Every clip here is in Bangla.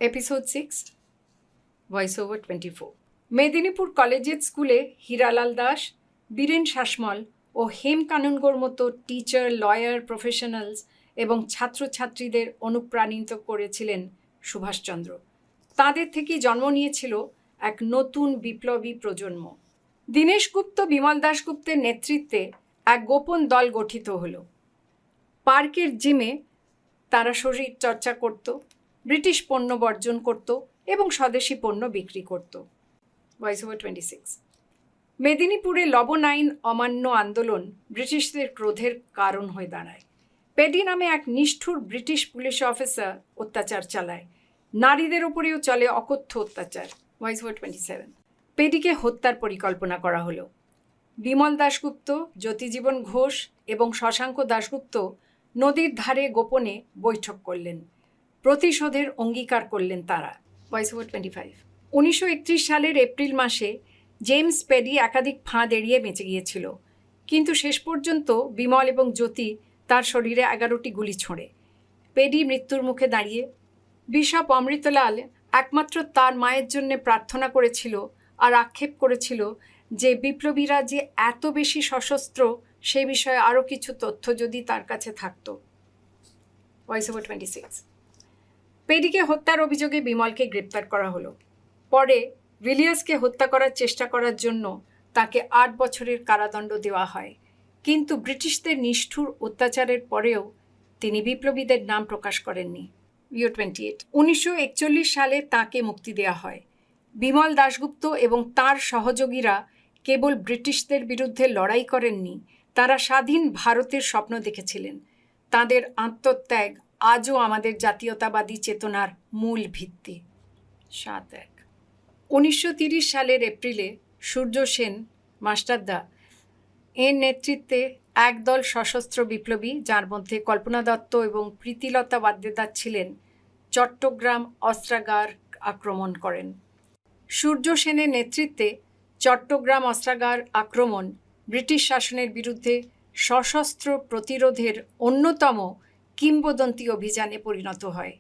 Episode 6 voice over 24। Medinipur collegiate স্কুলে হীরালাল দাস, বীরেন শাসমল ও হেম কানুনগোর মতো টিচার, লয়ার, প্রফেশনালস এবং ছাত্রছাত্রীদের অনুপ্রাণিত করেছিলেন সুভাষচন্দ্র। তাঁদের থেকেই জন্ম নিয়েছিল এক নতুন বিপ্লবী প্রজন্ম। দীনেশ গুপ্ত, বিমল দাশগুপ্তের নেতৃত্বে এক গোপন দল গঠিত হল। পার্কের জিমে তারা শরীর চর্চা করত, ব্রিটিশ পণ্য বর্জন করত এবং স্বদেশি পণ্য বিক্রি করত। Voice over 26। মেদিনীপুরে লবণ আইন অমান্য আন্দোলন ব্রিটিশদের ক্রোধের কারণ হয়ে দাঁড়ায়। পেডি নামে এক নিষ্ঠুর ব্রিটিশ পুলিশ অফিসার অত্যাচার চালায়। নারীদের উপরেও চলে অকথ্য অত্যাচার। Voice over 27। পেডিকে হত্যার পরিকল্পনা করা হলো। বিমল দাশগুপ্ত, জ্যোতিজীবন ঘোষ এবং শশাঙ্ক দাশগুপ্ত নদীর ধারে গোপনে বৈঠক করলেন। প্রতিশোধের অঙ্গীকার করলেন তারা। Voice over 25। 1931 সালের এপ্রিল মাসে জেমস পেডি একাধিক ফাঁদ এড়িয়ে বেঁচে গিয়েছিল, কিন্তু শেষ পর্যন্ত বিমল এবং জ্যোতি তার শরীরে 11টি গুলি ছোঁড়ে। পেডি মৃত্যুর মুখে দাঁড়িয়ে বিশপ অমৃতলাল একমাত্র তার মায়ের জন্য প্রার্থনা করেছিল আর আক্ষেপ করেছিল যে বিপ্লবীরা যে এত বেশি সশস্ত্র সে বিষয়ে আরও কিছু তথ্য যদি তার কাছে থাকত। Voice over 26। পেডিকে হত্যার অভিযোগে বিমলকে গ্রেপ্তার করা হলো। পরে উইলিয়ামসকে হত্যা করার চেষ্টা করার জন্য তাকে 8 বছরের কারাদণ্ড দেওয়া হয়, কিন্তু ব্রিটিশদের নিষ্ঠুর অত্যাচারের পরেও তিনি বিপ্লবীদের নাম প্রকাশ করেননি। ভিও 28। 1941 সালে তাকে মুক্তি দেওয়া হয়। বিমল দাশগুপ্ত এবং তার সহযোগীরা কেবল ব্রিটিশদের বিরুদ্ধে লড়াই করেননি, তারা স্বাধীন ভারতের স্বপ্ন দেখেছিলেন। তাদের আত্মত্যাগ আজও আমাদের জাতীয়তাবাদী চেতনার মূল ভিত্তি। 7-1। 1930 সালের এপ্রিলে সূর্য সেন মাস্টারদা এর নেতৃত্বে একদল সশস্ত্র বিপ্লবী, যার মধ্যে কল্পনা দত্ত এবং প্রীতিলতা ওয়াদ্দেদার ছিলেন, চট্টগ্রাম অস্ত্রাগার আক্রমণ করেন। সূর্য সেনের নেতৃত্বে চট্টগ্রাম অস্ত্রাগার আক্রমণ ব্রিটিশ শাসনের বিরুদ্ধে সশস্ত্র প্রতিরোধের অন্যতম কিংবদন্তি অভিযানে পরিণত হয়।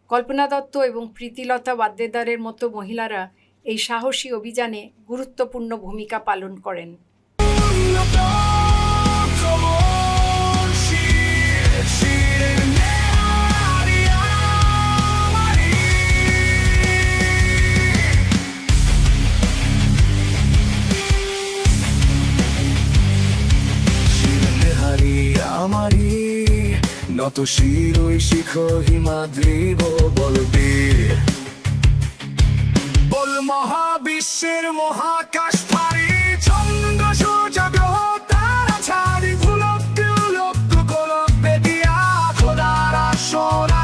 কল্পনা দত্ত এবং প্রীতিলতা ওয়াদ্দেদারের মতো মহিলারা এই সাহসী অভিযানে গুরুত্বপূর্ণ ভূমিকা পালন করেন। নত শিরই শিখ হিমাদ্রিব বলবীর, বল মহাবিশ্বের মহাকাশ